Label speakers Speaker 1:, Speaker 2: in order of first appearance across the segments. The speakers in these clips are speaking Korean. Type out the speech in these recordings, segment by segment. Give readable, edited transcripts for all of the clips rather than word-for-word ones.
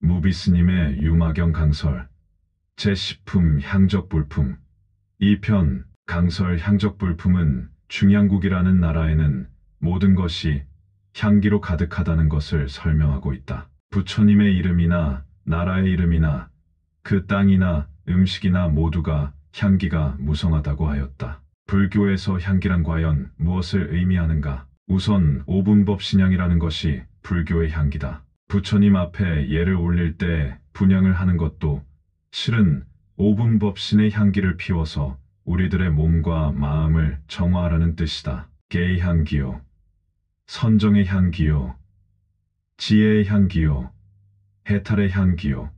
Speaker 1: 무비스님의 유마경 강설 제10품 향적불품 2편 강설 향적불품은 중양국이라는 나라에는 모든 것이 향기로 가득하다는 것을 설명하고 있다. 부처님의 이름이나 나라의 이름이나 그 땅이나 음식이나 모두가 향기가 무성하다고 하였다. 불교에서 향기란 과연 무엇을 의미하는가? 우선 오분법신향이라는 것이 불교의 향기다. 부처님 앞에 예를 올릴 때 분향을 하는 것도 실은 오분법신의 향기를 피워서 우리들의 몸과 마음을 정화하라는 뜻이다. 개의 향기요, 선정의 향기요, 지혜의 향기요, 해탈의 향기요,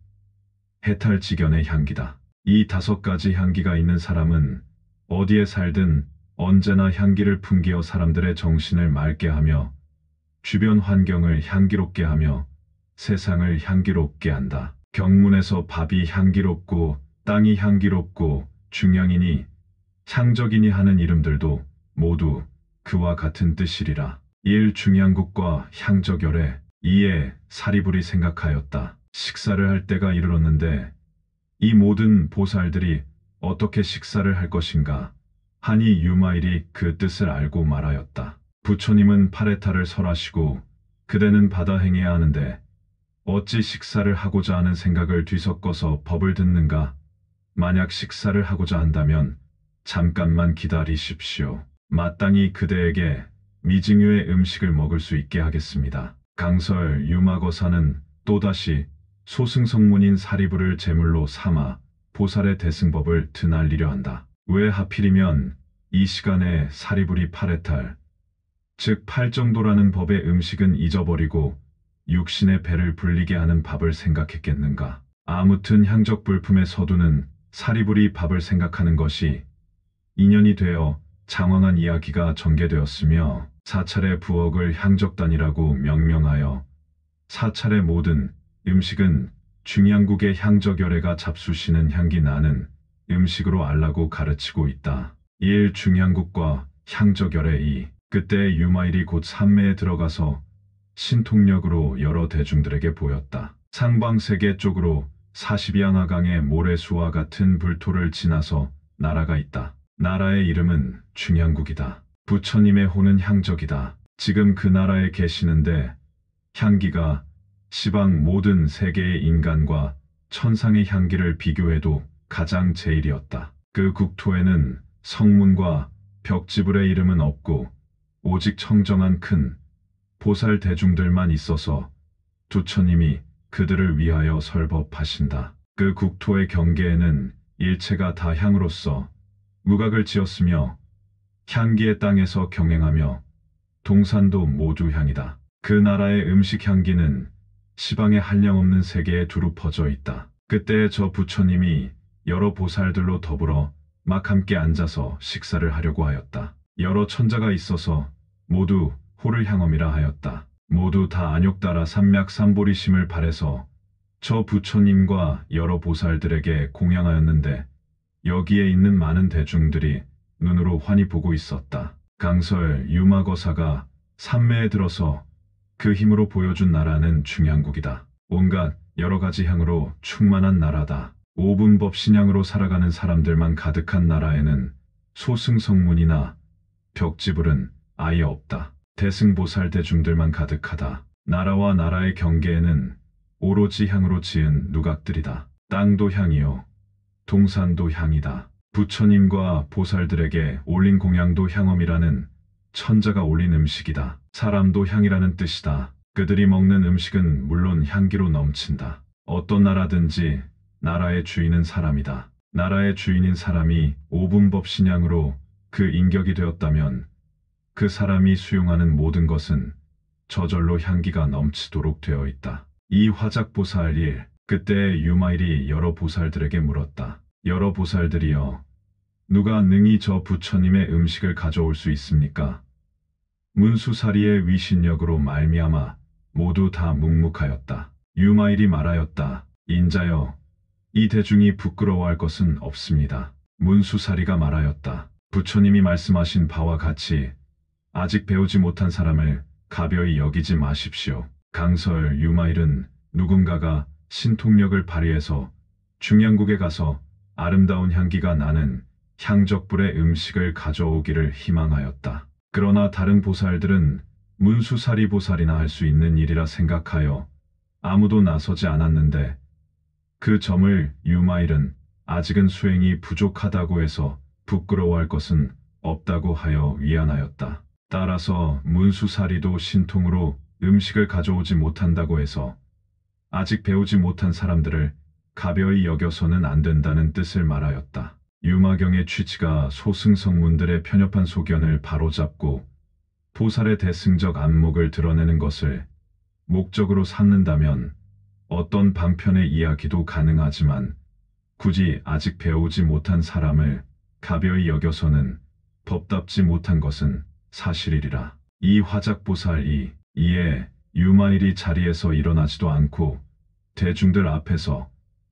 Speaker 1: 해탈지견의 향기다. 이 5가지 향기가 있는 사람은 어디에 살든 언제나 향기를 풍기어 사람들의 정신을 맑게 하며 주변 환경을 향기롭게 하며 세상을 향기롭게 한다. 경문에서 밥이 향기롭고 땅이 향기롭고 중양이니 향적이니 하는 이름들도 모두 그와 같은 뜻이리라. 1. 중양국과 향적열애. 2에 사리불이 생각하였다. 식사를 할 때가 이르렀는데 이 모든 보살들이 어떻게 식사를 할 것인가 하니 유마일이 그 뜻을 알고 말하였다. 부처님은 파레타를 설하시고 그대는 받아 행해야 하는데 어찌 식사를 하고자 하는 생각을 뒤섞어서 법을 듣는가? 만약 식사를 하고자 한다면 잠깐만 기다리십시오. 마땅히 그대에게 미증유의 음식을 먹을 수 있게 하겠습니다. 강설 유마거사는 또다시 소승성문인 사리불을 제물로 삼아 보살의 대승법을 드날리려 한다. 왜 하필이면 이 시간에 사리불이 파레탈, 즉 팔정도라는 법의 음식은 잊어버리고 육신의 배를 불리게 하는 밥을 생각했겠는가? 아무튼 향적불품의 서두는 사리불이 밥을 생각하는 것이 인연이 되어 장황한 이야기가 전개되었으며 4차례 부엌을 향적단이라고 명명하여 4차례 모든 음식은 중양국의 향적열애가 잡수시는 향기 나는 음식으로 알라고 가르치고 있다. 1. 중양국과 향적열애. 2. 그때 유마일이 곧 산매에 들어가서 신통력으로 여러 대중들에게 보였다. 상방세계 쪽으로 42양하강의 모래수와 같은 불토를 지나서 나라가 있다. 나라의 이름은 중양국이다. 부처님의 호는 향적이다. 지금 그 나라에 계시는데 향기가 시방 모든 세계의 인간과 천상의 향기를 비교해도 가장 제일이었다. 그 국토에는 성문과 벽지불의 이름은 없고 오직 청정한 큰 보살 대중들만 있어서 부처님이 그들을 위하여 설법하신다. 그 국토의 경계에는 일체가 다 향으로서 무각을 지었으며 향기의 땅에서 경행하며 동산도 모두 향이다. 그 나라의 음식 향기는 시방에 한량없는 세계에 두루 퍼져 있다. 그때 저 부처님이 여러 보살들로 더불어 막 함께 앉아서 식사를 하려고 하였다. 여러 천자가 있어서 모두 호를 향엄이라 하였다. 모두 다 안욕따라 삼맥삼보리심을 발해서 저 부처님과 여러 보살들에게 공양하였는데 여기에 있는 많은 대중들이 눈으로 환히 보고 있었다. 강설 유마거사가 산매에 들어서 그 힘으로 보여준 나라는 중양국이다. 온갖 여러 가지 향으로 충만한 나라다. 오분법신향으로 살아가는 사람들만 가득한 나라에는 소승성문이나 벽지불은 아예 없다. 대승보살 대중들만 가득하다. 나라와 나라의 경계에는 오로지 향으로 지은 누각들이다. 땅도 향이요, 동산도 향이다. 부처님과 보살들에게 올린 공양도 향엄이라는 천자가 올린 음식이다. 사람도 향이라는 뜻이다. 그들이 먹는 음식은 물론 향기로 넘친다. 어떤 나라든지 나라의 주인은 사람이다. 나라의 주인인 사람이 오분법신향으로 그 인격이 되었다면 그 사람이 수용하는 모든 것은 저절로 향기가 넘치도록 되어 있다. 이 화작보살 1. 그때 유마일이 여러 보살들에게 물었다. 여러 보살들이여, 누가 능히 저 부처님의 음식을 가져올 수 있습니까? 문수사리의 위신력으로 말미암아 모두 다 묵묵하였다. 유마일이 말하였다. 인자여, 이 대중이 부끄러워할 것은 없습니다. 문수사리가 말하였다. 부처님이 말씀하신 바와 같이 아직 배우지 못한 사람을 가벼이 여기지 마십시오. 강설 유마일은 누군가가 신통력을 발휘해서 중양국에 가서 아름다운 향기가 나는 향적불의 음식을 가져오기를 희망하였다. 그러나 다른 보살들은 문수사리 보살이나 할 수 있는 일이라 생각하여 아무도 나서지 않았는데 그 점을 유마일은 아직은 수행이 부족하다고 해서 부끄러워할 것은 없다고 하여 위안하였다. 따라서 문수사리도 신통으로 음식을 가져오지 못한다고 해서 아직 배우지 못한 사람들을 가벼이 여겨서는 안 된다는 뜻을 말하였다. 유마경의 취지가 소승성문들의 편협한 소견을 바로잡고 보살의 대승적 안목을 드러내는 것을 목적으로 삼는다면 어떤 방편의 이야기도 가능하지만 굳이 아직 배우지 못한 사람을 가벼이 여겨서는 법답지 못한 것은 사실이리라. 이 화작보살이 이에 유마일이 자리에서 일어나지도 않고 대중들 앞에서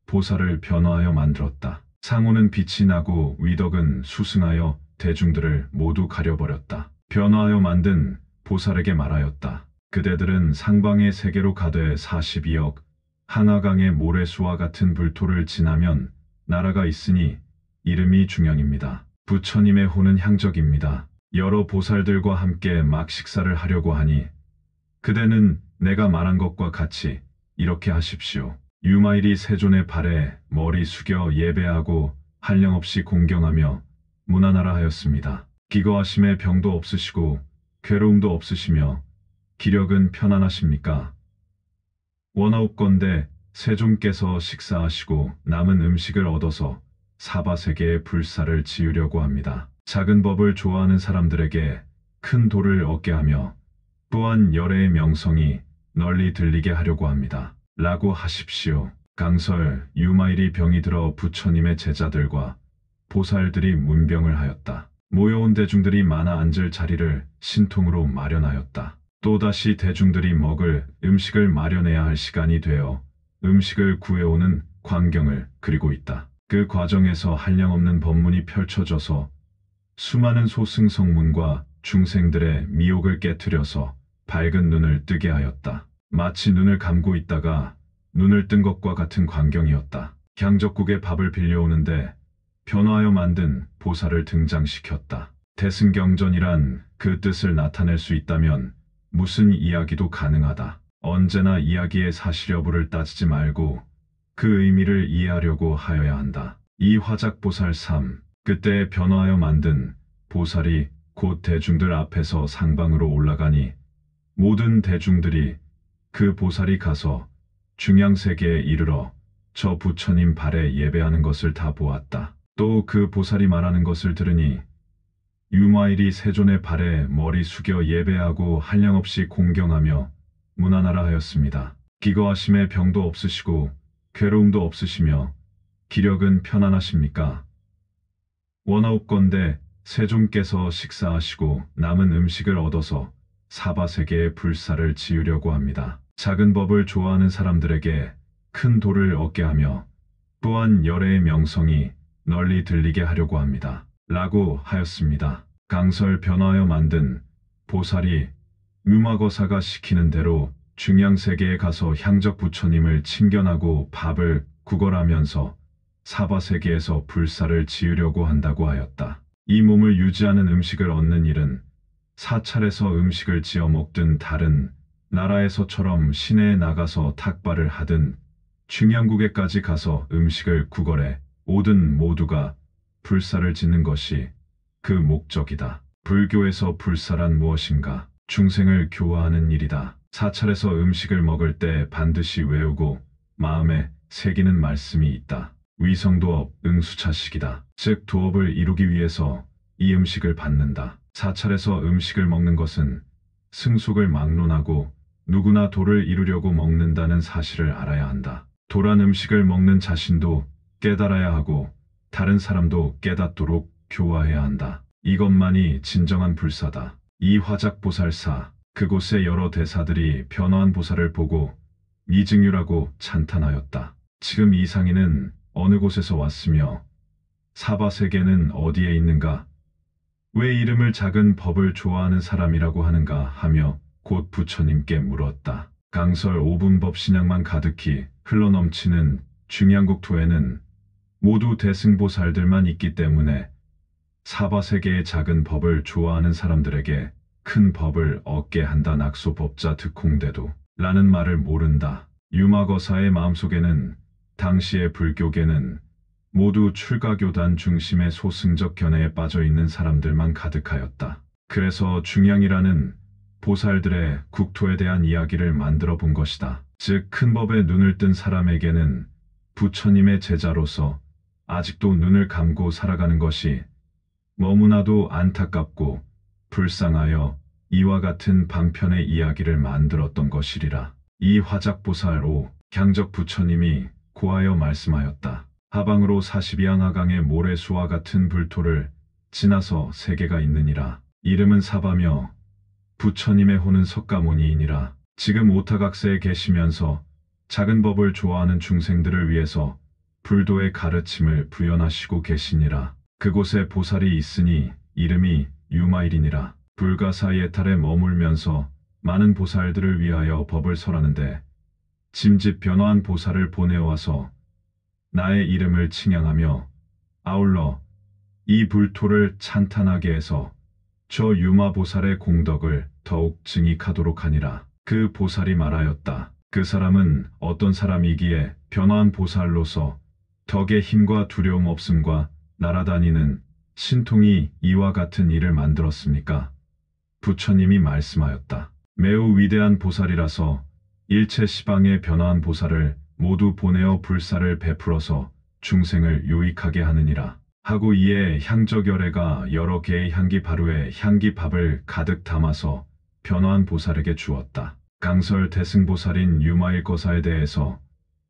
Speaker 1: 보살을 변화하여 만들었다. 상호는 빛이 나고 위덕은 수승하여 대중들을 모두 가려버렸다. 변화하여 만든 보살에게 말하였다. 그대들은 상방의 세계로 가되 42억 한화강의 모래수와 같은 불토를 지나면 나라가 있으니 이름이 중양입니다. 부처님의 호는 향적입니다. 여러 보살들과 함께 막 식사를 하려고 하니 그대는 내가 말한 것과 같이 이렇게 하십시오. 유마일이 세존의 발에 머리 숙여 예배하고 한량없이 공경하며 문안하라 하였습니다. 기거하심에 병도 없으시고 괴로움도 없으시며 기력은 편안하십니까? 원하옵건대 세존께서 식사하시고 남은 음식을 얻어서 사바세계의 불사를 지으려고 합니다. 작은 법을 좋아하는 사람들에게 큰 도를 얻게 하며 또한 열애의 명성이 널리 들리게 하려고 합니다. 라고 하십시오. 강설 유마일이 병이 들어 부처님의 제자들과 보살들이 문병을 하였다. 모여온 대중들이 많아 앉을 자리를 신통으로 마련하였다. 또다시 대중들이 먹을 음식을 마련해야 할 시간이 되어 음식을 구해오는 광경을 그리고 있다. 그 과정에서 한량없는 법문이 펼쳐져서 수많은 소승성문과 중생들의 미혹을 깨트려서 밝은 눈을 뜨게 하였다. 마치 눈을 감고 있다가 눈을 뜬 것과 같은 광경이었다. 향적국에 밥을 빌려오는데 변화하여 만든 보살을 등장시켰다. 대승경전이란 그 뜻을 나타낼 수 있다면 무슨 이야기도 가능하다. 언제나 이야기의 사실 여부를 따지지 말고 그 의미를 이해하려고 하여야 한다. 이 화작보살 3. 그때 변화하여 만든 보살이 곧 대중들 앞에서 상방으로 올라가니 모든 대중들이 그 보살이 가서 중양세계에 이르러 저 부처님 발에 예배하는 것을 다 보았다. 또 그 보살이 말하는 것을 들으니 유마일이 세존의 발에 머리 숙여 예배하고 한량없이 공경하며 문안하라 하였습니다. 기거하심에 병도 없으시고 괴로움도 없으시며 기력은 편안하십니까? 원하옵건대 세존께서 식사하시고 남은 음식을 얻어서 사바세계의 불사를 지으려고 합니다. 작은 법을 좋아하는 사람들에게 큰 도를 얻게 하며 또한 열애의 명성이 널리 들리게 하려고 합니다. 라고 하였습니다. 강설 변화하여 만든 보살이 뮤마거사가 시키는 대로 중양세계에 가서 향적 부처님을 친견하고 밥을 구걸하면서 사바세계에서 불사를 지으려고 한다고 하였다. 이 몸을 유지하는 음식을 얻는 일은 사찰에서 음식을 지어 먹든 다른 나라에서처럼 시내에 나가서 탁발을 하든 중양국에까지 가서 음식을 구걸해 오든 모두가 불사를 짓는 것이 그 목적이다. 불교에서 불사란 무엇인가? 중생을 교화하는 일이다. 사찰에서 음식을 먹을 때 반드시 외우고 마음에 새기는 말씀이 있다. 위성도업 응수차식이다. 즉 도업을 이루기 위해서 이 음식을 받는다. 사찰에서 음식을 먹는 것은 승속을 막론하고 누구나 도를 이루려고 먹는다는 사실을 알아야 한다. 도란 음식을 먹는 자신도 깨달아야 하고 다른 사람도 깨닫도록 교화해야 한다. 이것만이 진정한 불사다. 이 화작보살사 그곳의 여러 대사들이 변화한 보살을 보고 미증유라고 찬탄하였다. 지금 이 상인은 어느 곳에서 왔으며 사바세계는 어디에 있는가? 왜 이름을 작은 법을 좋아하는 사람이라고 하는가 하며 곧 부처님께 물었다. 강설 5분법 신앙만 가득히 흘러넘치는 중양국토에는 모두 대승보살들만 있기 때문에 사바세계의 작은 법을 좋아하는 사람들에게 큰 법을 얻게 한다. 낙소법자 득홍대도 라는 말을 모른다. 유마거사의 마음속에는 당시의 불교계는 모두 출가교단 중심의 소승적 견해에 빠져있는 사람들만 가득하였다. 그래서 중양이라는 보살들의 국토에 대한 이야기를 만들어 본 것이다. 즉 큰 법에 눈을 뜬 사람에게는 부처님의 제자로서 아직도 눈을 감고 살아가는 것이 너무나도 안타깝고 불쌍하여 이와 같은 방편의 이야기를 만들었던 것이리라. 이 화작보살오 향적 부처님이 고하여 말씀하였다. 하방으로 42항 하강의 모래수와 같은 불토를 지나서 세계가 있느니라. 이름은 사바며 부처님의 호는 석가모니이니라. 지금 오타각세에 계시면서 작은 법을 좋아하는 중생들을 위해서 불도의 가르침을 부연하시고 계시니라. 그곳에 보살이 있으니 이름이 유마일이니라. 불가사예탈에 머물면서 많은 보살들을 위하여 법을 설하는데 짐짓 변화한 보살을 보내와서 나의 이름을 칭양하며 아울러 이 불토를 찬탄하게 해서 저 유마보살의 공덕을 더욱 증익하도록 하니라. 그 보살이 말하였다. 그 사람은 어떤 사람이기에 변화한 보살로서 덕의 힘과 두려움 없음과 날아다니는 신통이 이와 같은 일을 만들었습니까? 부처님이 말씀하였다. 매우 위대한 보살이라서 일체 시방에 변화한 보살을 모두 보내어 불사를 베풀어서 중생을 유익하게 하느니라. 하고 이에 향적열애가 여러 개의 향기 바루에 향기밥을 가득 담아서 변화한 보살에게 주었다. 강설 대승보살인 유마일거사에 대해서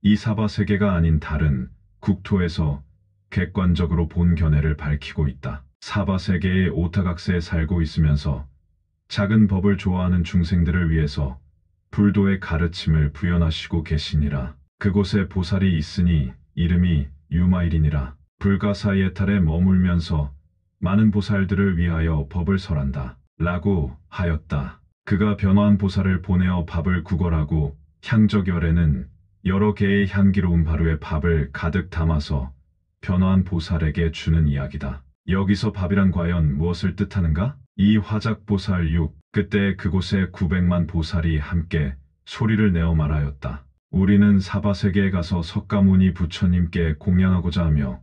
Speaker 1: 이 사바세계가 아닌 다른 국토에서 객관적으로 본 견해를 밝히고 있다. 사바세계의 오타각세에 살고 있으면서 작은 법을 좋아하는 중생들을 위해서 불도의 가르침을 부연하시고 계시니라. 그곳에 보살이 있으니 이름이 유마일이니라. 불가사예탈에 머물면서 많은 보살들을 위하여 법을 설한다. 라고 하였다. 그가 변화한 보살을 보내어 밥을 구걸하고 향적열에는 여러 개의 향기로운 바루에 밥을 가득 담아서 변화한 보살에게 주는 이야기다. 여기서 밥이란 과연 무엇을 뜻하는가? 이 화작보살 6. 그때 그곳에 900만 보살이 함께 소리를 내어 말하였다. 우리는 사바세계에 가서 석가모니 부처님께 공양하고자 하며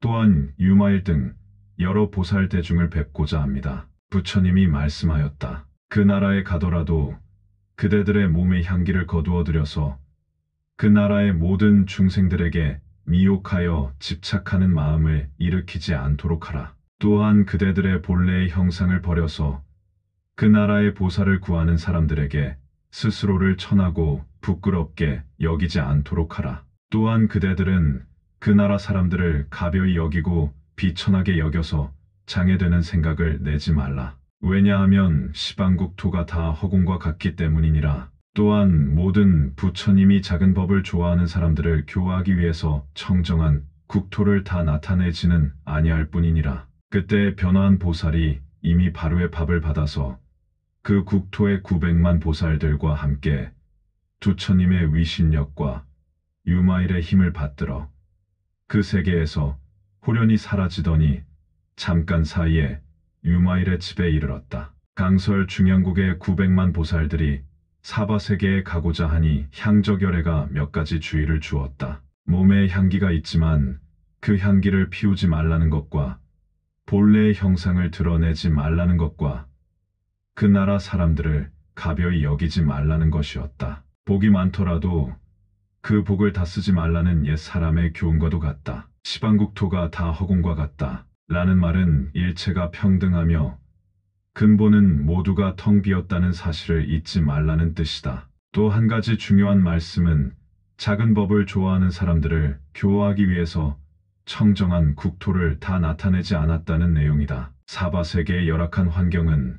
Speaker 1: 또한 유마일 등 여러 보살 대중을 뵙고자 합니다. 부처님이 말씀하였다. 그 나라에 가더라도 그대들의 몸의 향기를 거두어 들여서 그 나라의 모든 중생들에게 미혹하여 집착하는 마음을 일으키지 않도록 하라. 또한 그대들의 본래의 형상을 버려서 그 나라의 보살을 구하는 사람들에게 스스로를 천하고 부끄럽게 여기지 않도록 하라. 또한 그대들은 그 나라 사람들을 가벼이 여기고 비천하게 여겨서 장애되는 생각을 내지 말라. 왜냐하면 시방국토가 다 허공과 같기 때문이니라. 또한 모든 부처님이 작은 법을 좋아하는 사람들을 교화하기 위해서 청정한 국토를 다 나타내지는 아니할 뿐이니라. 그때 변화한 보살이 이미 바루의 밥을 받아서 그 국토의 900만 보살들과 함께 부처님의 위신력과 유마일의 힘을 받들어 그 세계에서 호련히 사라지더니 잠깐 사이에 유마일의 집에 이르렀다. 강설 중양국의 900만 보살들이 사바세계에 가고자 하니 향적열애가 몇 가지 주의를 주었다. 몸에 향기가 있지만 그 향기를 피우지 말라는 것과 본래의 형상을 드러내지 말라는 것과 그 나라 사람들을 가벼이 여기지 말라는 것이었다. 복이 많더라도 그 복을 다 쓰지 말라는 옛 사람의 교훈과도 같다. 시방국토가 다 허공과 같다. 라는 말은 일체가 평등하며 근본은 모두가 텅 비었다는 사실을 잊지 말라는 뜻이다. 또 한 가지 중요한 말씀은 작은 법을 좋아하는 사람들을 교화하기 위해서 청정한 국토를 다 나타내지 않았다는 내용이다. 사바세계의 열악한 환경은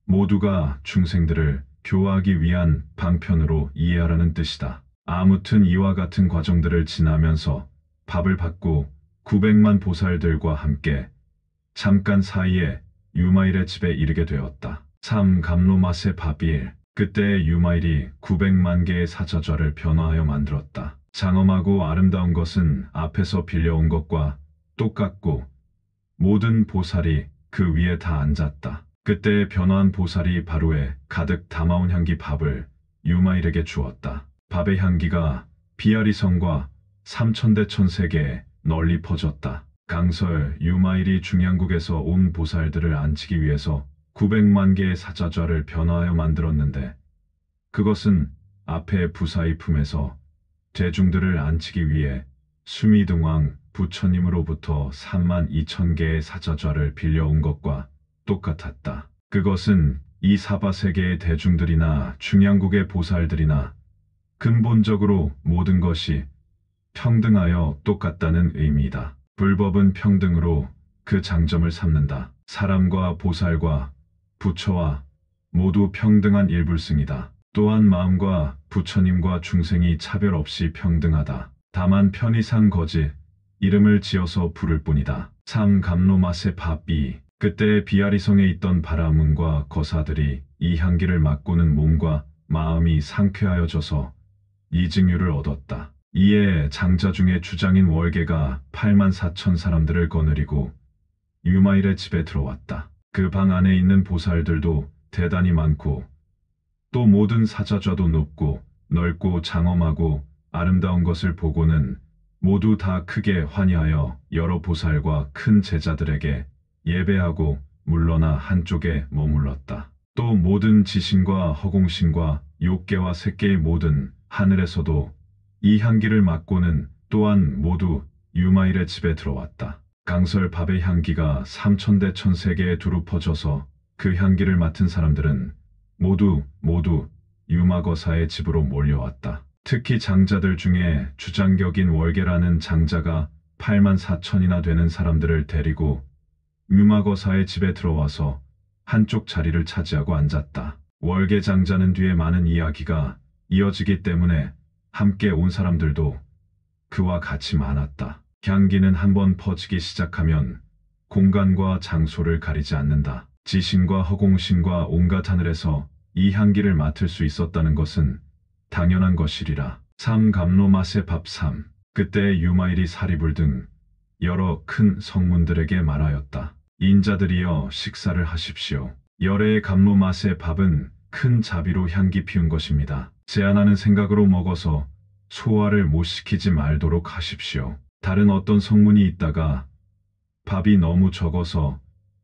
Speaker 1: 모두가 중생들을 교화하기 위한 방편으로 이해하라는 뜻이다. 아무튼 이와 같은 과정들을 지나면서 밥을 받고 900만 보살들과 함께 잠깐 사이에 유마일의 집에 이르게 되었다. 3. 감로맛의 밥일. 그때 유마일이 900만 개의 사자좌를 변화하여 만들었다. 장엄하고 아름다운 것은 앞에서 빌려온 것과 똑같고 모든 보살이 그 위에 다 앉았다. 그때 변화한 보살이 바로에 가득 담아온 향기 밥을 유마일에게 주었다. 밥의 향기가 비아리성과 삼천대 천세계에 널리 퍼졌다. 강설 유마일이 중양국에서 온 보살들을 앉히기 위해서 900만 개의 사자좌를 변화하여 만들었는데 그것은 앞에 부사의 품에서 대중들을 앉히기 위해 수미등왕 부처님으로부터 3만 2천 개의 사자좌를 빌려온 것과 똑같았다. 그것은 이 사바세계의 대중들이나 중양국의 보살들이나 근본적으로 모든 것이 평등하여 똑같다는 의미이다. 불법은 평등으로 그 장점을 삼는다. 사람과 보살과 부처와 모두 평등한 일불승이다. 또한 마음과 부처님과 중생이 차별 없이 평등하다. 다만 편의상 거짓 이름을 지어서 부를 뿐이다. 삼감로마세 바비 그때 비아리성에 있던 바라문과 거사들이 이 향기를 맡고는 몸과 마음이 상쾌하여져서 이증유를 얻었다. 이에 장자 중에 주장인 월계가 8만 4천 사람들을 거느리고 유마일의 집에 들어왔다. 그 방 안에 있는 보살들도 대단히 많고 또 모든 사자좌도 높고 넓고 장엄하고 아름다운 것을 보고는 모두 다 크게 환희하여 여러 보살과 큰 제자들에게 예배하고 물러나 한쪽에 머물렀다. 또 모든 지신과 허공신과 욕계와 색계의 모든 하늘에서도 이 향기를 맡고는 또한 모두 유마일의 집에 들어왔다. 강설 밥의 향기가 삼천대 천세계에 두루 퍼져서 그 향기를 맡은 사람들은 모두 유마거사의 집으로 몰려왔다. 특히 장자들 중에 주장격인 월계라는 장자가 8만 4천이나 되는 사람들을 데리고 유마거사의 집에 들어와서 한쪽 자리를 차지하고 앉았다. 월계 장자는 뒤에 많은 이야기가 이어지기 때문에 함께 온 사람들도 그와 같이 많았다. 향기는 한번 퍼지기 시작하면 공간과 장소를 가리지 않는다. 지신과 허공신과 온갖 하늘에서 이 향기를 맡을 수 있었다는 것은 당연한 것이리라. 삼감로마세 밥삼 그때 유마일이 사리불 등 여러 큰 성문들에게 말하였다. 인자들이여 식사를 하십시오. 열의 감로마세 밥은 큰 자비로 향기 피운 것입니다. 제안하는 생각으로 먹어서 소화를 못 시키지 말도록 하십시오. 다른 어떤 성문이 있다가 밥이 너무 적어서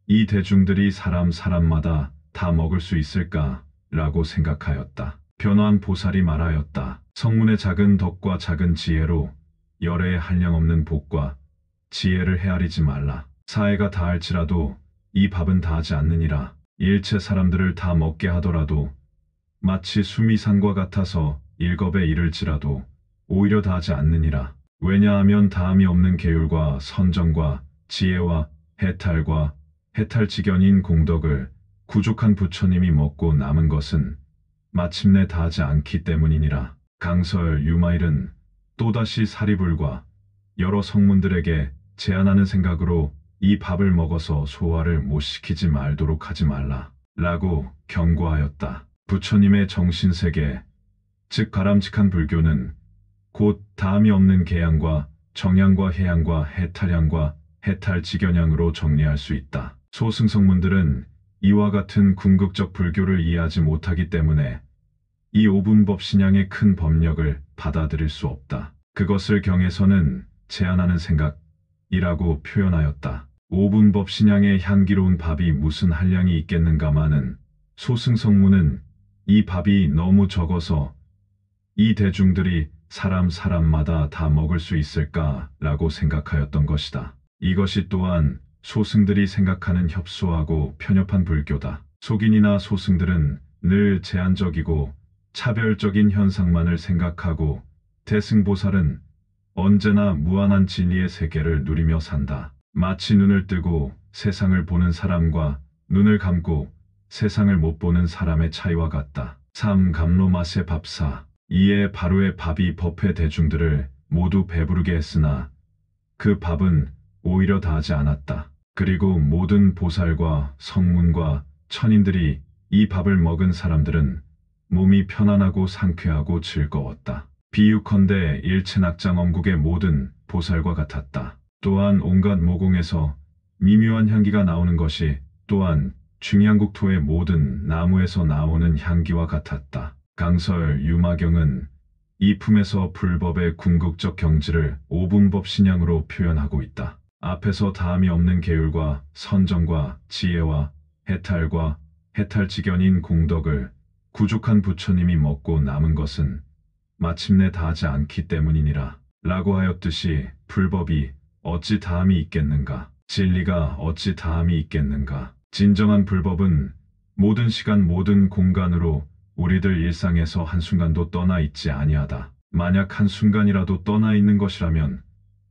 Speaker 1: 이 대중들이 사람마다 다 먹을 수 있을까? 라고 생각하였다. 변화한 보살이 말하였다. 성문의 작은 덕과 작은 지혜로 열애의 한량없는 복과 지혜를 헤아리지 말라. 사해가 다할지라도 이 밥은 다하지 않느니라. 일체 사람들을 다 먹게 하더라도 마치 수미산과 같아서 일겁에 이를지라도 오히려 다하지 않느니라. 왜냐하면 다함이 없는 계율과 선정과 지혜와 해탈과 해탈지견인 공덕을 구족한 부처님이 먹고 남은 것은 마침내 다하지 않기 때문이니라. 강설 유마일은 또다시 사리불과 여러 성문들에게 제안하는 생각으로 이 밥을 먹어서 소화를 못 시키지 말도록 하지 말라 라고 경고하였다. 부처님의 정신세계 즉 바람직한 불교는 곧 다함이 없는 계양과 정양과 해양과 해탈양과 해탈지견양으로 정리할 수 있다. 소승성문들은 이와 같은 궁극적 불교를 이해하지 못하기 때문에 이 오분법 신양의 큰 법력을 받아들일 수 없다. 그것을 경에서는 제안하는 생각이라고 표현하였다. 오분법 신양의 향기로운 밥이 무슨 한량이 있겠는가마는 소승성문은 이 밥이 너무 적어서 이 대중들이 사람마다 다 먹을 수 있을까라고 생각하였던 것이다. 이것이 또한 소승들이 생각하는 협소하고 편협한 불교다. 속인이나 소승들은 늘 제한적이고 차별적인 현상만을 생각하고 대승보살은 언제나 무한한 진리의 세계를 누리며 산다. 마치 눈을 뜨고 세상을 보는 사람과 눈을 감고 세상을 못 보는 사람의 차이와 같다. 삼감로마세 밥사 이에 바로의 밥이 법회 대중들을 모두 배부르게 했으나 그 밥은 오히려 다하지 않았다. 그리고 모든 보살과 성문과 천인들이 이 밥을 먹은 사람들은 몸이 편안하고 상쾌하고 즐거웠다. 비유컨대 일체낙장엄국의 모든 보살과 같았다. 또한 온갖 모공에서 미묘한 향기가 나오는 것이 또한 중양국토의 모든 나무에서 나오는 향기와 같았다. 강설 유마경은 이 품에서 불법의 궁극적 경지를 오분법 신양으로 표현하고 있다. 앞에서 다함이 없는 계율과 선정과 지혜와 해탈과 해탈지견인 공덕을 구족한 부처님이 먹고 남은 것은 마침내 다하지 않기 때문이니라. 라고 하였듯이 불법이 어찌 다함이 있겠는가? 진리가 어찌 다함이 있겠는가? 진정한 불법은 모든 시간 모든 공간으로 우리들 일상에서 한순간도 떠나 있지 아니하다. 만약 한순간이라도 떠나 있는 것이라면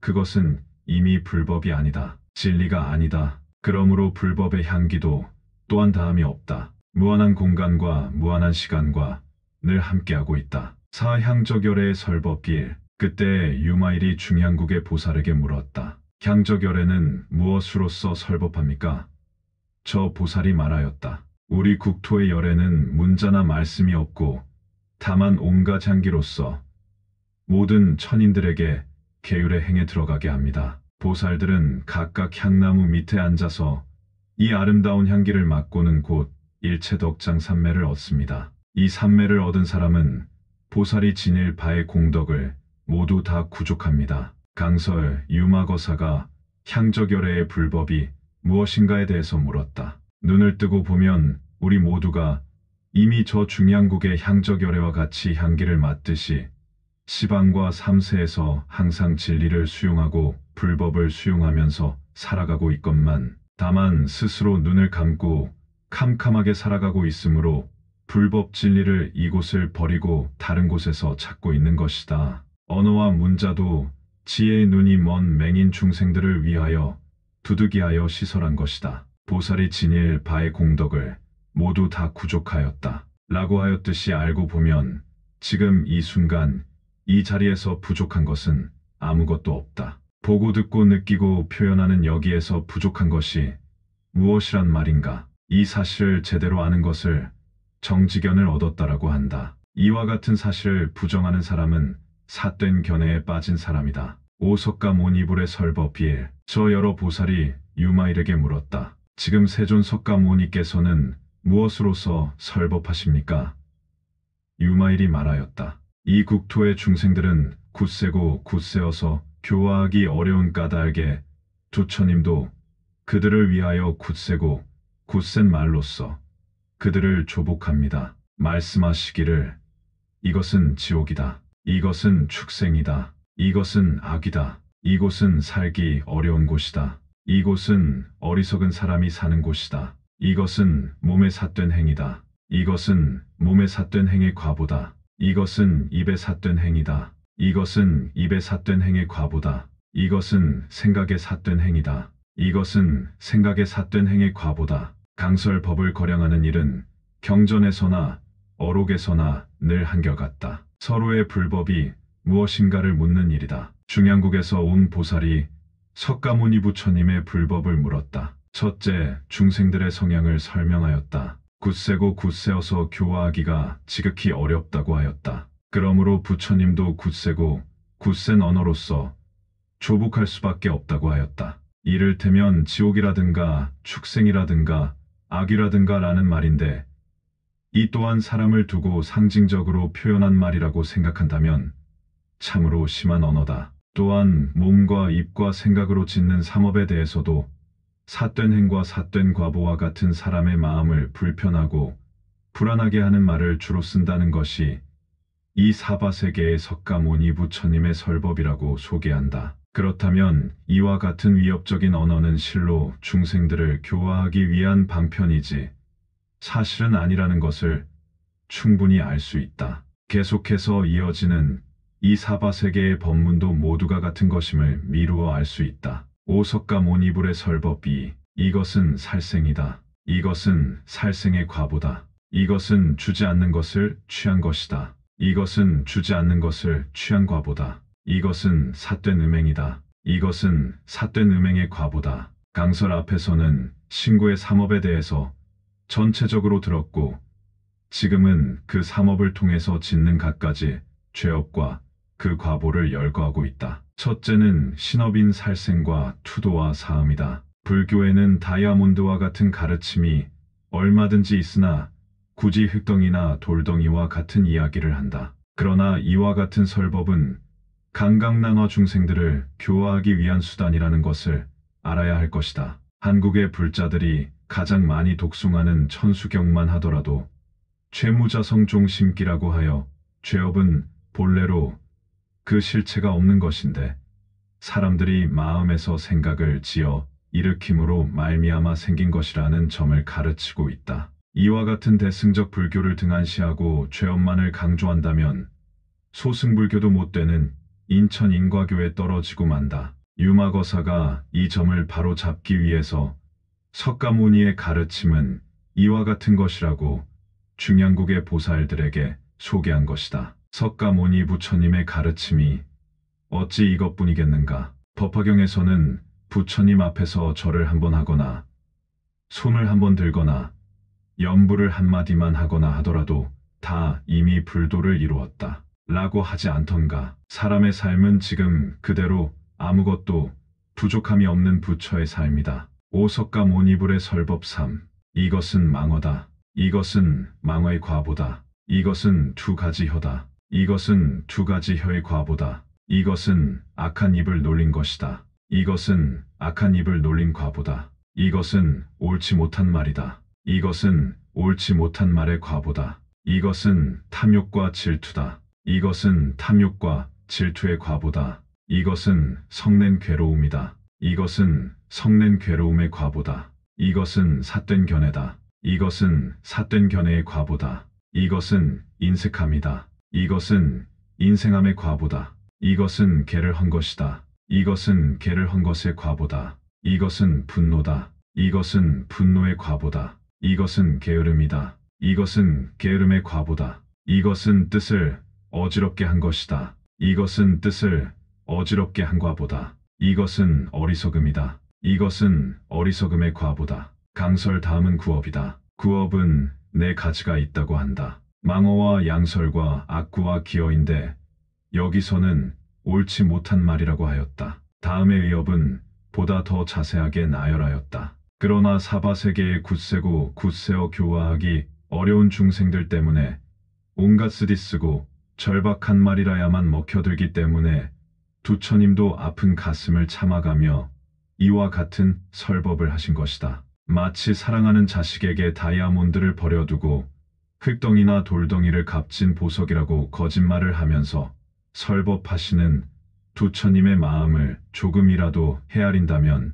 Speaker 1: 그것은 이미 불법이 아니다. 진리가 아니다. 그러므로 불법의 향기도 또한 다함이 없다. 무한한 공간과 무한한 시간과 늘 함께하고 있다. 사향적열의 설법길. 그때 유마일이 중양국의 보살에게 물었다. 향적열애는 무엇으로서 설법합니까? 저 보살이 말하였다. 우리 국토의 열애는 문자나 말씀이 없고 다만 온갖 향기로서 모든 천인들에게 계율의 행에 들어가게 합니다. 보살들은 각각 향나무 밑에 앉아서 이 아름다운 향기를 맡고는 곧 일체덕장 삼매를 얻습니다. 이 삼매를 얻은 사람은 보살이 지닐 바의 공덕을 모두 다 구족합니다. 강설 유마거사가 향적열애의 불법이 무엇인가에 대해서 물었다. 눈을 뜨고 보면 우리 모두가 이미 저 중양국의 향적열애와 같이 향기를 맡듯이 시방과 삼세에서 항상 진리를 수용하고 불법을 수용하면서 살아가고 있건만 다만 스스로 눈을 감고 캄캄하게 살아가고 있으므로 불법 진리를 이곳을 버리고 다른 곳에서 찾고 있는 것이다. 언어와 문자도 지혜의 눈이 먼 맹인 중생들을 위하여 두둑이하여 시설한 것이다. 보살이 지닐 바의 공덕을 모두 다 구족하였다. 라고 하였듯이 알고 보면 지금 이 순간 이 자리에서 부족한 것은 아무것도 없다. 보고 듣고 느끼고 표현하는 여기에서 부족한 것이 무엇이란 말인가? 이 사실을 제대로 아는 것을 정지견을 얻었다라고 한다. 이와 같은 사실을 부정하는 사람은 삿된 견해에 빠진 사람이다. 오석가모니불의 설법일. 저 여러 보살이 유마일에게 물었다. 지금 세존 석가모니께서는 무엇으로서 설법하십니까? 유마일이 말하였다. 이 국토의 중생들은 굳세고 굳세어서 교화하기 어려운 까닭에 부처님도 그들을 위하여 굳세고 굳센 말로써 그들을 조복합니다. 말씀하시기를 이것은 지옥이다. 이것은 축생이다. 이것은 악이다. 이곳은 살기 어려운 곳이다. 이곳은 어리석은 사람이 사는 곳이다. 이것은 몸에 삿된 행이다. 이것은 몸에 삿된 행의 과보다. 이것은 입에 삿된 행이다. 이것은 입에 삿된 행의 과보다. 이것은 생각에 삿된 행이다. 이것은 생각에 삿된 행의 과보다. 강설 법을 거량하는 일은 경전에서나 어록에서나 늘 한결같다. 서로의 불법이 무엇인가를 묻는 일이다. 중양국에서 온 보살이 석가모니 부처님의 불법을 물었다. 첫째, 중생들의 성향을 설명하였다. 굳세고 굳세어서 교화하기가 지극히 어렵다고 하였다. 그러므로 부처님도 굳세고 굳센 언어로서 조복할 수밖에 없다고 하였다. 이를테면 지옥이라든가 축생이라든가 악이라든가 라는 말인데 이 또한 사람을 두고 상징적으로 표현한 말이라고 생각한다면 참으로 심한 언어다. 또한 몸과 입과 생각으로 짓는 삼업에 대해서도 삿된 행과 삿된 과보와 같은 사람의 마음을 불편하고 불안하게 하는 말을 주로 쓴다는 것이 이 사바세계의 석가모니 부처님의 설법이라고 소개한다. 그렇다면 이와 같은 위협적인 언어는 실로 중생들을 교화하기 위한 방편이지 사실은 아니라는 것을 충분히 알 수 있다. 계속해서 이어지는 이 사바세계의 법문도 모두가 같은 것임을 미루어 알 수 있다. 오석가모니불의 설법이 이것은 살생이다. 이것은 살생의 과보다. 이것은 주지 않는 것을 취한 것이다. 이것은 주지 않는 것을 취한 과보다. 이것은 삿된 음행이다. 이것은 삿된 음행의 과보다. 강설 앞에서는 신구의 삼업에 대해서 전체적으로 들었고 지금은 그 삼업을 통해서 짓는 갖가지 죄업과 그 과보를 열거하고 있다. 첫째는 신업인 살생과 투도와 사음이다. 불교에는 다이아몬드와 같은 가르침이 얼마든지 있으나 굳이 흙덩이나 돌덩이와 같은 이야기를 한다. 그러나 이와 같은 설법은 강강난화 중생들을 교화하기 위한 수단이라는 것을 알아야 할 것이다. 한국의 불자들이 가장 많이 독송하는 천수경만 하더라도 죄무자성종심기라고 하여 죄업은 본래로 그 실체가 없는 것인데 사람들이 마음에서 생각을 지어 일으킴으로 말미암아 생긴 것이라는 점을 가르치고 있다. 이와 같은 대승적 불교를 등한시하고 죄업만을 강조한다면 소승불교도 못되는 인천 인과교에 떨어지고 만다. 유마거사가 이 점을 바로 잡기 위해서 석가모니의 가르침은 이와 같은 것이라고 중양국의 보살들에게 소개한 것이다. 석가모니 부처님의 가르침이 어찌 이것뿐이겠는가. 법화경에서는 부처님 앞에서 절을 한번 하거나 손을 한번 들거나 염불을 한마디만 하거나 하더라도 다 이미 불도를 이루었다. 라고 하지 않던가. 사람의 삶은 지금 그대로 아무것도 부족함이 없는 부처의 삶이다. 오석가모니불의 설법 3. 이것은 망어다. 이것은 망어의 과보다. 이것은 두 가지 혀다. 이것은 두 가지 혀의 과보다. 이것은 악한 입을 놀린 것이다. 이것은 악한 입을 놀린 과보다. 이것은 옳지 못한 말이다. 이것은 옳지 못한 말의 과보다. 이것은 탐욕과 질투다. 이것은 탐욕과 질투의 과보다. 이것은 성낸 괴로움이다. 이것은 성낸 괴로움의 과보다. 이것은 삿된 견해다. 이것은 삿된 견해의 과보다. 이것은 인색함이다. 이것은 인생함의 과보다. 이것은 개를 한 것이다. 이것은 개를 한 것의 과보다. 이것은 분노다. 이것은 분노의 과보다. 이것은 게으름이다. 이것은 게으름의 과보다. 이것은 뜻을 어지럽게 한 것이다. 이것은 뜻을 어지럽게 한 과보다. 이것은 어리석음이다. 이것은 어리석음의 과보다. 강설 다음은 구업이다. 구업은 네 가지가 있다고 한다. 망어와 양설과 악구와 기어인데 여기서는 옳지 못한 말이라고 하였다. 다음의 의업은 보다 더 자세하게 나열하였다. 그러나 사바세계의 굳세고 굳세어 교화하기 어려운 중생들 때문에 온갖 쓰디쓰고 절박한 말이라야만 먹혀들기 때문에 두처님도 아픈 가슴을 참아가며 이와 같은 설법을 하신 것이다. 마치 사랑하는 자식에게 다이아몬드를 버려두고 흙덩이나 돌덩이를 값진 보석이라고 거짓말을 하면서 설법하시는 두처님의 마음을 조금이라도 헤아린다면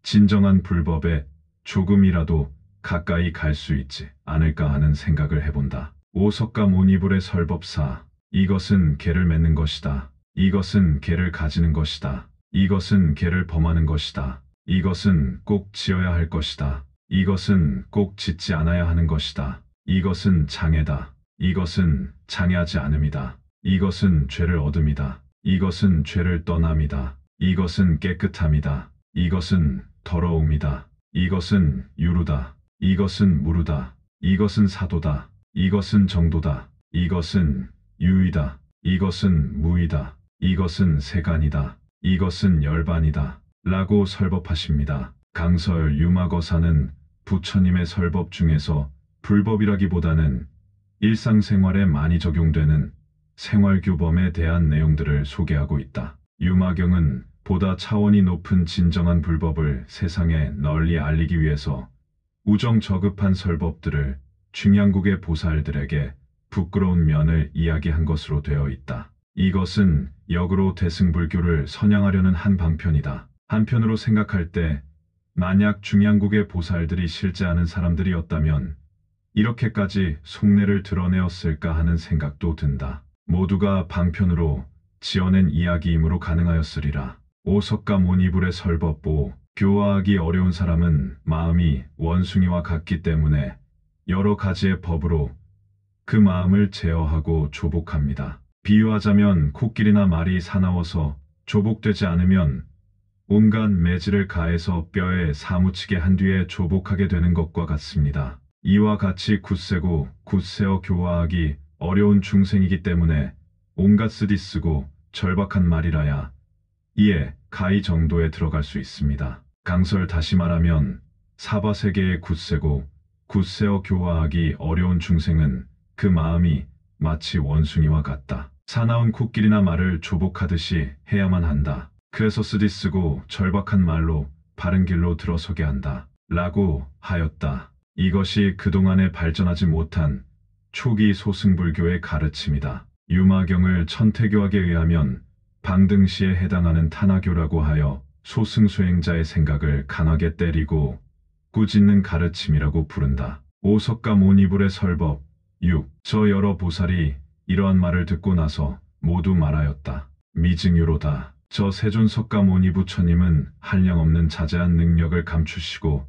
Speaker 1: 진정한 불법에 조금이라도 가까이 갈 수 있지 않을까 하는 생각을 해본다. 오석가모니불의 설법사. 이것은 개를 맺는 것이다. 이것은 개를 가지는 것이다. 이것은 개를 범하는 것이다. 이것은 꼭 지어야 할 것이다. 이것은 꼭 짓지 않아야 하는 것이다. 이것은 장애다. 이것은 장애하지 않음이다. 이것은 죄를 얻음이다. 이것은 죄를 떠남이다. 이것은 깨끗함이다. 이것은 더러움이다. 이것은 유루다. 이것은 무루다. 이것은 사도다. 이것은 정도다. 이것은 유의다. 이것은 무의다. 이것은 세간이다. 이것은 열반이다. 라고 설법하십니다. 강설 유마거사는 부처님의 설법 중에서 불법이라기보다는 일상생활에 많이 적용되는 생활규범에 대한 내용들을 소개하고 있다. 유마경은 보다 차원이 높은 진정한 불법을 세상에 널리 알리기 위해서 우정저급한 설법들을 중양국의 보살들에게 부끄러운 면을 이야기한 것으로 되어 있다. 이것은 역으로 대승불교를 선양하려는 한 방편이다. 한편으로 생각할 때 만약 중양국의 보살들이 실제 아는 사람들이었다면 이렇게까지 속내를 드러내었을까 하는 생각도 든다. 모두가 방편으로 지어낸 이야기이므로 가능하였으리라. 오석가모니불의 설법보. 교화하기 어려운 사람은 마음이 원숭이와 같기 때문에 여러 가지의 법으로 그 마음을 제어하고 조복합니다. 비유하자면 코끼리나 말이 사나워서 조복되지 않으면 온갖 매질을 가해서 뼈에 사무치게 한 뒤에 조복하게 되는 것과 같습니다. 이와 같이 굳세고 굳세어 교화하기 어려운 중생이기 때문에 온갖 쓰디쓰고 절박한 말이라야 이에 가히 정도에 들어갈 수 있습니다. 강설 다시 말하면 사바세계의 굳세고 굳세어 교화하기 어려운 중생은 그 마음이 마치 원숭이와 같다. 사나운 코끼리나 말을 조복하듯이 해야만 한다. 그래서 쓰디쓰고 절박한 말로 바른 길로 들어서게 한다. 라고 하였다. 이것이 그동안에 발전하지 못한 초기 소승불교의 가르침이다. 유마경을 천태교학에 의하면 방등시에 해당하는 탄화교라고 하여 소승수행자의 생각을 강하게 때리고 꾸짖는 가르침이라고 부른다. 오석가모니불의 설법 6. 저 여러 보살이 이러한 말을 듣고 나서 모두 말하였다. 미증유로다. 저 세존석가모니 부처님은 한량없는 자제한 능력을 감추시고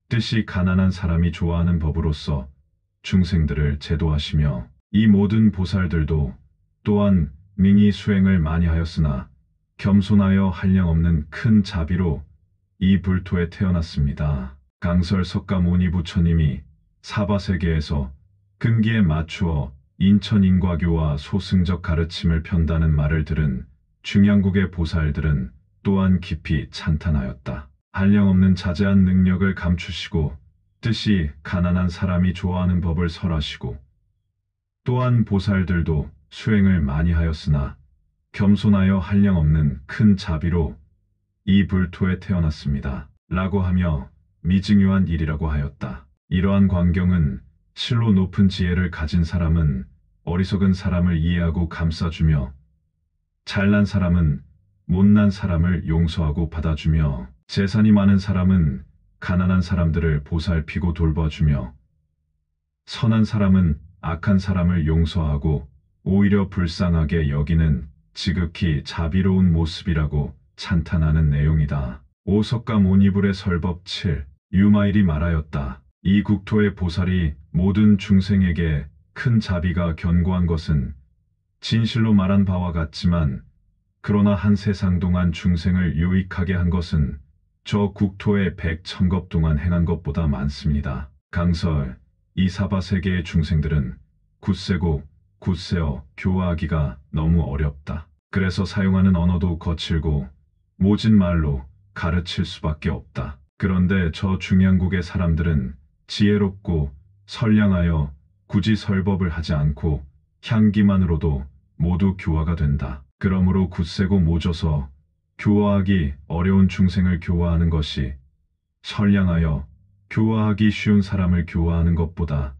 Speaker 1: 뜻이 가난한 사람이 좋아하는 법으로서 중생들을 제도하시며 이 모든 보살들도 또한 능히 수행을 많이 하였으나 겸손하여 한량없는 큰 자비로 이 불토에 태어났습니다. 강설 석가모니 부처님이 사바세계에서 근기에 맞추어 인천인과교와 소승적 가르침을 편다는 말을 들은 중양국의 보살들은 또한 깊이 찬탄하였다. 한량없는 자제한 능력을 감추시고 뜻이 가난한 사람이 좋아하는 법을 설하시고 또한 보살들도 수행을 많이 하였으나 겸손하여 한량없는 큰 자비로 이 불토에 태어났습니다. 라고 하며 미증유한 일이라고 하였다. 이러한 광경은 실로 높은 지혜를 가진 사람은 어리석은 사람을 이해하고 감싸주며 잘난 사람은 못난 사람을 용서하고 받아주며 재산이 많은 사람은 가난한 사람들을 보살피고 돌봐주며 선한 사람은 악한 사람을 용서하고 오히려 불쌍하게 여기는 지극히 자비로운 모습이라고 찬탄하는 내용이다. 오석가모니불의 설법 7. 유마일이 말하였다. 이 국토의 보살이 모든 중생에게 큰 자비가 견고한 것은 진실로 말한 바와 같지만 그러나 한 세상 동안 중생을 유익하게 한 것은 저 국토에 100,000겁 동안 행한 것보다 많습니다. 강설 이 사바세계의 중생들은 굳세고 굳세어 교화하기가 너무 어렵다. 그래서 사용하는 언어도 거칠고 모진 말로 가르칠 수밖에 없다. 그런데 저 중양국의 사람들은 지혜롭고 선량하여 굳이 설법을 하지 않고 향기만으로도 모두 교화가 된다. 그러므로 굳세고 모져서 교화하기 어려운 중생을 교화하는 것이 선량하여 교화하기 쉬운 사람을 교화하는 것보다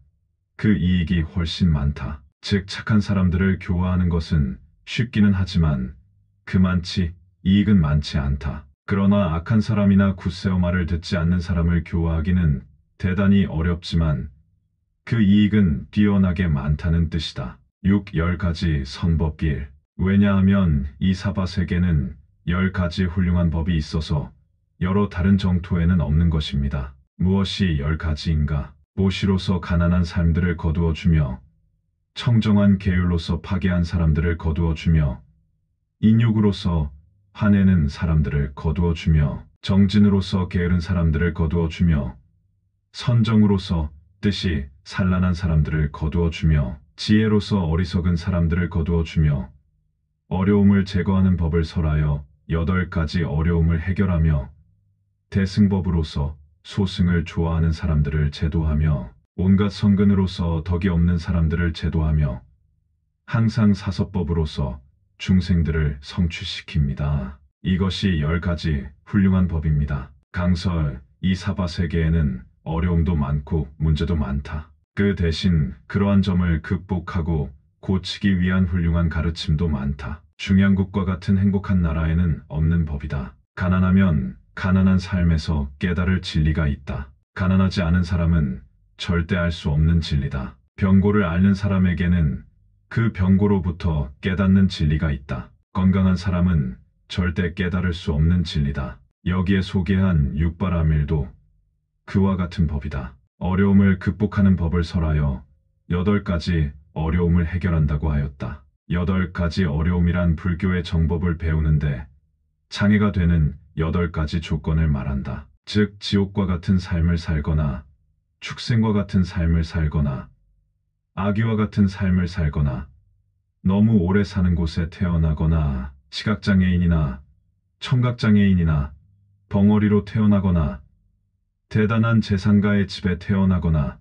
Speaker 1: 그 이익이 훨씬 많다. 즉 착한 사람들을 교화하는 것은 쉽기는 하지만 그만치 이익은 많지 않다. 그러나 악한 사람이나 굳세어 말을 듣지 않는 사람을 교화하기는 대단히 어렵지만 그 이익은 뛰어나게 많다는 뜻이다. 6. 10가지 선법 1. 왜냐하면 이 사바세계는 10가지 훌륭한 법이 있어서 여러 다른 정토에는 없는 것입니다. 무엇이 10가지인가? 보시로서 가난한 삶들을 거두어주며 청정한 계율로서 파괴한 사람들을 거두어주며 인욕으로서 화내는 사람들을 거두어주며 정진으로서 게으른 사람들을 거두어주며 선정으로서 뜻이 산란한 사람들을 거두어주며 지혜로서 어리석은 사람들을 거두어주며 어려움을 제거하는 법을 설하여 8가지 어려움을 해결하며 대승법으로서 소승을 좋아하는 사람들을 제도하며 온갖 성근으로서 덕이 없는 사람들을 제도하며 항상 사서법으로서 중생들을 성취시킵니다. 이것이 10가지 훌륭한 법입니다. 강설 이 사바세계에는 어려움도 많고 문제도 많다. 그 대신 그러한 점을 극복하고 고치기 위한 훌륭한 가르침도 많다. 중양국과 같은 행복한 나라에는 없는 법이다. 가난하면 가난한 삶에서 깨달을 진리가 있다. 가난하지 않은 사람은 절대 알 수 없는 진리다. 병고를 앓는 사람에게는 그 병고로부터 깨닫는 진리가 있다. 건강한 사람은 절대 깨달을 수 없는 진리다. 여기에 소개한 육바라밀도 그와 같은 법이다. 어려움을 극복하는 법을 설하여 8가지 어려움을 해결한다고 하였다. 8가지 어려움이란 불교의 정법을 배우는데 장애가 되는 8가지 조건을 말한다. 즉 지옥과 같은 삶을 살거나 축생과 같은 삶을 살거나 아기와 같은 삶을 살거나 너무 오래 사는 곳에 태어나거나 시각장애인이나 청각장애인이나 벙어리로 태어나거나 대단한 재산가의 집에 태어나거나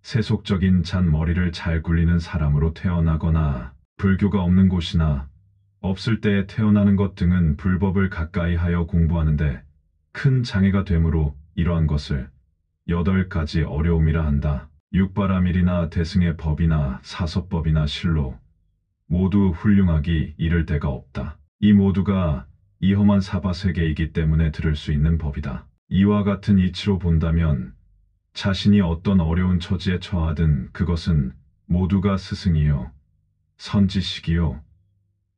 Speaker 1: 세속적인 잔머리를 잘 굴리는 사람으로 태어나거나 불교가 없는 곳이나 없을 때에 태어나는 것 등은 불법을 가까이 하여 공부하는데 큰 장애가 되므로 이러한 것을 8가지 어려움이라 한다. 육바라밀이나 대승의 법이나 사서법이나 실로 모두 훌륭하기 이를 데가 없다. 이 모두가 이 험한 사바세계이기 때문에 들을 수 있는 법이다. 이와 같은 이치로 본다면 자신이 어떤 어려운 처지에 처하든 그것은 모두가 스승이요 선지식이요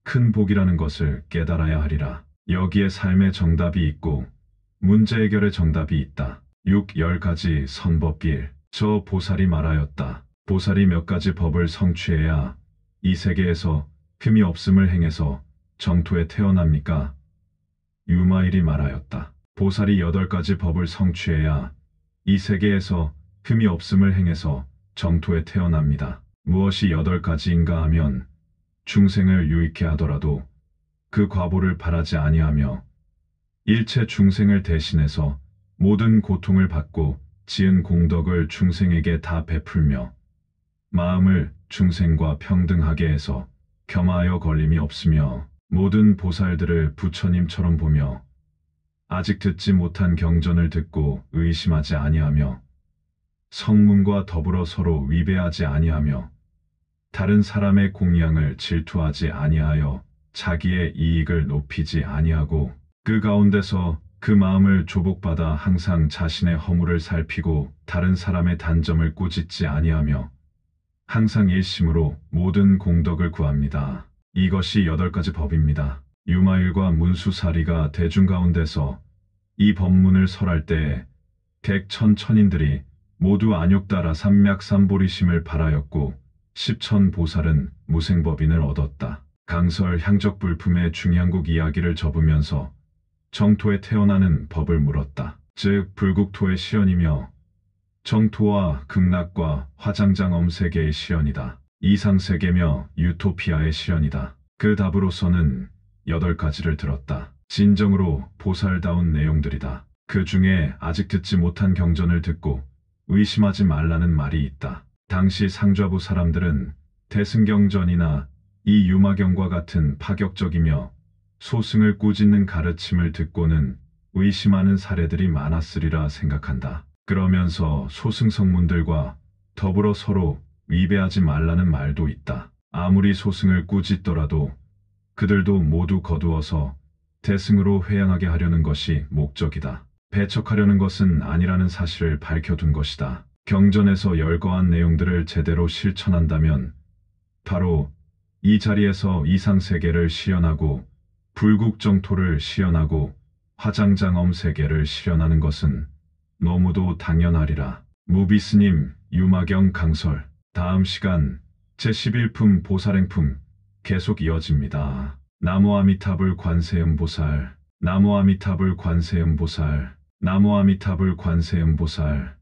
Speaker 1: 큰 복이라는 것을 깨달아야 하리라. 여기에 삶의 정답이 있고 문제 해결의 정답이 있다. 10가지 선법 1. 저 보살이 말하였다. 보살이 몇 가지 법을 성취해야 이 세계에서 흠이 없음을 행해서 정토에 태어납니까? 유마일이 말하였다. 보살이 8가지 법을 성취해야 이 세계에서 흠이 없음을 행해서 정토에 태어납니다. 무엇이 8가지인가 하면 중생을 유익해 하더라도 그 과보를 바라지 아니하며 일체 중생을 대신해서 모든 고통을 받고 지은 공덕을 중생에게 다 베풀며 마음을 중생과 평등하게 해서 겸하여 걸림이 없으며 모든 보살들을 부처님처럼 보며 아직 듣지 못한 경전을 듣고 의심하지 아니하며 성문과 더불어 서로 위배하지 아니하며 다른 사람의 공양을 질투하지 아니하여 자기의 이익을 높이지 아니하고 그 가운데서 그 마음을 조복받아 항상 자신의 허물을 살피고 다른 사람의 단점을 꾸짖지 아니하며 항상 일심으로 모든 공덕을 구합니다. 이것이 8가지 법입니다. 유마일과 문수사리가 대중 가운데서 이 법문을 설할 때에 객천천인들이 모두 안욕따라 삼맥삼보리심을 발하였고 10천 보살은 무생법인을 얻었다. 강설 향적불품의 중양국 이야기를 접으면서 정토에 태어나는 법을 물었다. 즉 불국토의 시연이며 정토와 극락과 화장장엄세계의 시연이다. 이상세계며 유토피아의 시연이다. 그 답으로서는 8가지를 들었다. 진정으로 보살다운 내용들이다. 그 중에 아직 듣지 못한 경전을 듣고 의심하지 말라는 말이 있다. 당시 상좌부 사람들은 대승경전이나 이 유마경과 같은 파격적이며 소승을 꾸짖는 가르침을 듣고는 의심하는 사례들이 많았으리라 생각한다. 그러면서 소승성문들과 더불어 서로 위배하지 말라는 말도 있다. 아무리 소승을 꾸짖더라도 그들도 모두 거두어서 대승으로 회양하게 하려는 것이 목적이다. 배척하려는 것은 아니라는 사실을 밝혀둔 것이다. 경전에서 열거한 내용들을 제대로 실천한다면 바로 이 자리에서 이상세계를 시연하고 불국정토를 시연하고 화장장엄세계를 실현하는 것은 너무도 당연하리라. 무비스님 유마경 강설. 다음 시간 제11품 보살행품 계속 이어집니다. 나무 아미타불 관세음보살. 나무 아미타불 관세음보살. 나무 아미타불 관세음보살.